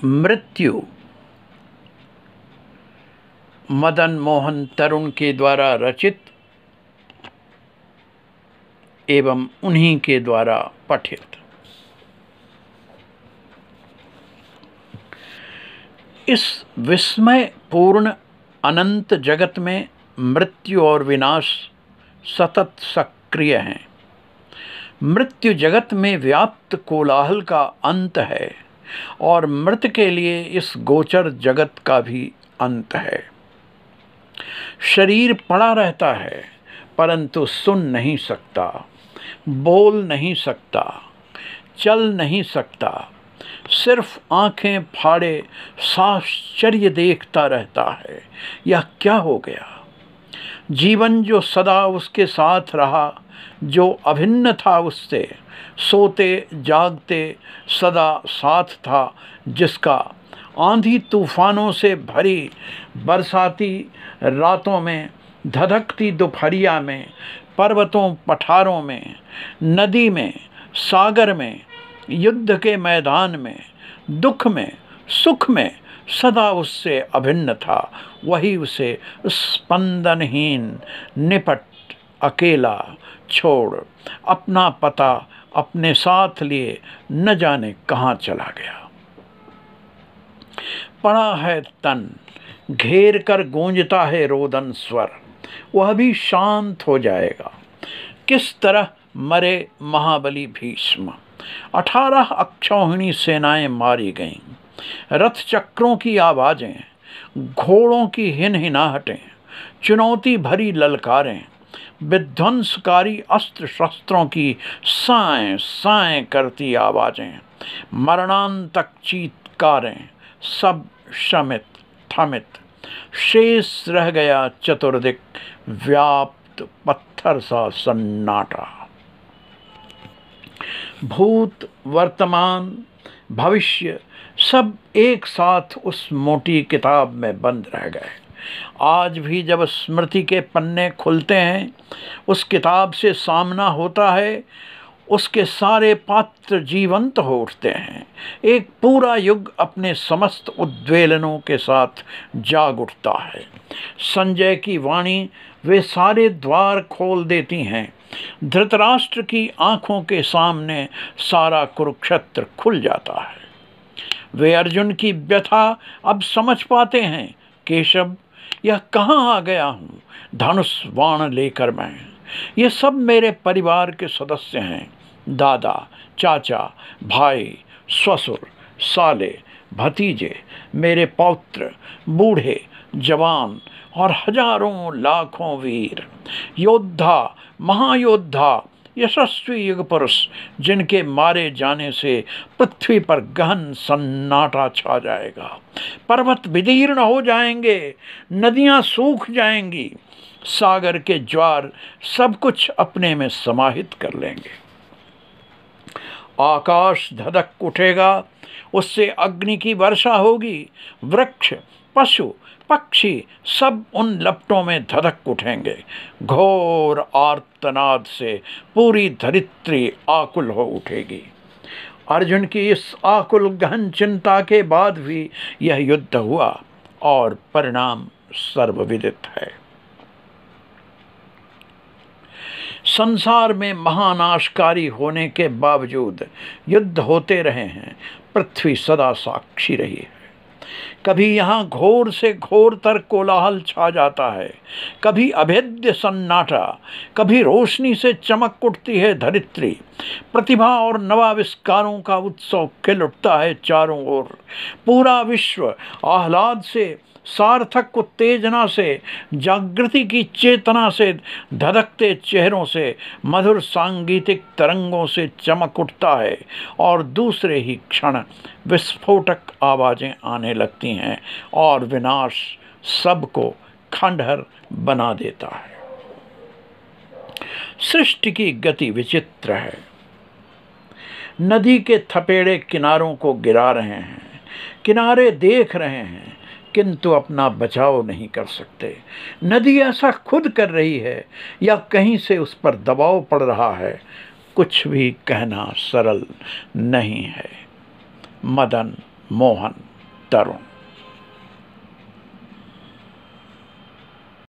मृत्यु मदन मोहन तरुण के द्वारा रचित एवं उन्हीं के द्वारा पठित। इस विस्मयपूर्ण अनंत जगत में मृत्यु और विनाश सतत सक्रिय हैं। मृत्यु जगत में व्याप्त कोलाहल का अंत है और मृत के लिए इस गोचर जगत का भी अंत है। शरीर पड़ा रहता है परंतु सुन नहीं सकता, बोल नहीं सकता, चल नहीं सकता, सिर्फ आंखें फाड़े साश्चर्य देखता रहता है। यह क्या हो गया? जीवन जो सदा उसके साथ रहा, जो अभिन्न था उससे, सोते जागते सदा साथ था, जिसका आंधी तूफानों से भरी बरसाती रातों में, धधकती दोपहरिया में, पर्वतों पठारों में, नदी में, सागर में, युद्ध के मैदान में, दुख में, सुख में सदा उससे अभिन्न था, वही उसे स्पंदनहीन निपट अकेला छोड़ अपना पता अपने साथ लिए न जाने कहाँ चला गया। पड़ा है तन, घेर कर गूंजता है रोदन स्वर, वह भी शांत हो जाएगा। किस तरह मरे महाबली भीष्म। 18 अक्षौहिणी सेनाएं मारी गईं। रथ चक्रों की आवाजें, घोड़ों की हिनहिनाहटें, चुनौती भरी ललकारें, विध्वंसकारी अस्त्र शस्त्रों की साएं साएं करती आवाजें, मरणांतक चीत्कारें, सब शमित थमित। शेष रह गया चतुर्दिक व्याप्त पत्थर सा सन्नाटा। भूत, वर्तमान, भविष्य सब एक साथ उस मोटी किताब में बंद रह गए। आज भी जब स्मृति के पन्ने खुलते हैं, उस किताब से सामना होता है, उसके सारे पात्र जीवंत हो उठते हैं। एक पूरा युग अपने समस्त उद्वेलनों के साथ जाग उठता है। संजय की वाणी वे सारे द्वार खोल देती हैं। धृतराष्ट्र की आंखों के सामने सारा कुरुक्षेत्र खुल जाता है। वे अर्जुन की व्यथा अब समझ पाते हैं। केशव, यह कहाँ आ गया हूँ धनुष बाण लेकर मैं। ये सब मेरे परिवार के सदस्य हैं। दादा, चाचा, भाई, ससुर, साले, भतीजे, मेरे पौत्र, बूढ़े, जवान और हजारों लाखों वीर, योद्धा, महायोद्धा, यशस्वी युग पुरुष, जिनके मारे जाने से पृथ्वी पर गहन सन्नाटा छा जाएगा। पर्वत विदीर्ण हो जाएंगे, नदियां सूख जाएंगी, सागर के ज्वार सब कुछ अपने में समाहित कर लेंगे। आकाश धधक उठेगा, उससे अग्नि की वर्षा होगी। वृक्ष, पशु, पक्षी सब उन लपटों में धधक उठेंगे। घोर आर्तनाद से पूरी धरित्री आकुल हो उठेगी। अर्जुन की इस आकुल गहन चिंता के बाद भी यह युद्ध हुआ और परिणाम सर्वविदित है। संसार में महानाशकारी होने के बावजूद युद्ध होते रहे हैं। पृथ्वी सदा साक्षी रही है। कभी यहाँ घोर से घोरतर कोलाहल छा जाता है, कभी अभेद्य सन्नाटा, कभी रोशनी से चमक उठती है धरित्री। प्रतिभा और नवाविष्कारों का उत्सव खिल उठता है चारों ओर। पूरा विश्व आह्लाद से, सार्थक उत्तेजना से, जागृति की चेतना से, धधकते चेहरों से, मधुर सांगीतिक तरंगों से चमक उठता है और दूसरे ही क्षण विस्फोटक आवाजें आने लगती हैं और विनाश सबको खंडहर बना देता है। सृष्टि की गति विचित्र है। नदी के थपेड़े किनारों को गिरा रहे हैं। किनारे देख रहे हैं किंतु अपना बचाव नहीं कर सकते। नदी ऐसा खुद कर रही है या कहीं से उस पर दबाव पड़ रहा है, कुछ भी कहना सरल नहीं है। मदन मोहन तरुण।